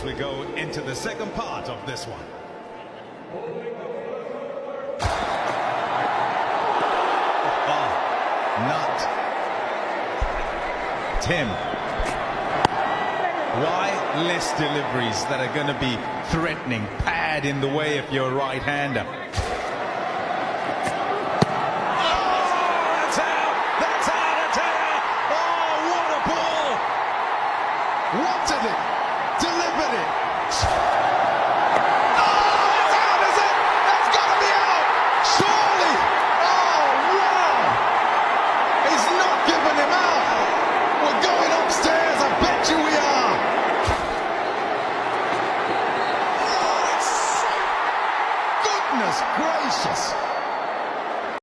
we go into the second part of this one. Oh, not Tim. Why less deliveries that are going to be threatening, pad in the way of your right-hander?